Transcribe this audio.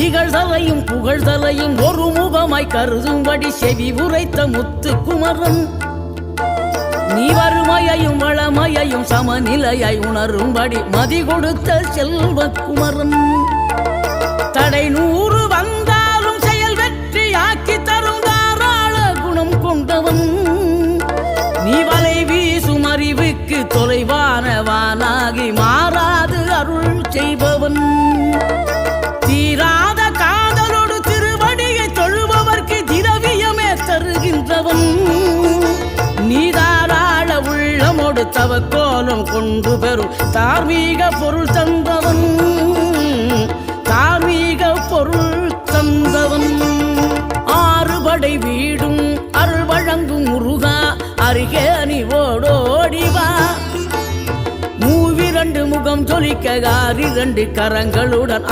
இகழ்தலையும் புகழ்தலையும் ஒரு முகமாய் கருதும்படி செவி உரைத்த முத்து குமரன் நீ வறுமையையும் வளமையையும் சமநிலையாய் உணரும்படி மதி கொடுத்த செல்வ குமரன் தடை 100 வந்தாலும் செயல் வெற்றியாக்கி தரும் தாராள குணம் கொண்டவன் நீ வலை வீசும் அறிவுக்கு தொலைவானவானாகி மாறாது அருள் செய்பவன் தீராத காதலோடு திருவடியை தொழுபவர்க்கு திரவியமே தருகின்றவன் நீதாராள உள்ளமோடு தவக்கோலம் கொண்டு பெறும் தார்மீக பொருள் தந்தவன் தார்மீக பொருள் தந்தவன் ஆறுபடை வீடும் அருள் வழங்கும் முருகா அருகே நீ ஓடோடிவா மூவிரண்டு முகம் ஜொலிக்க 2 கரங்களுடன்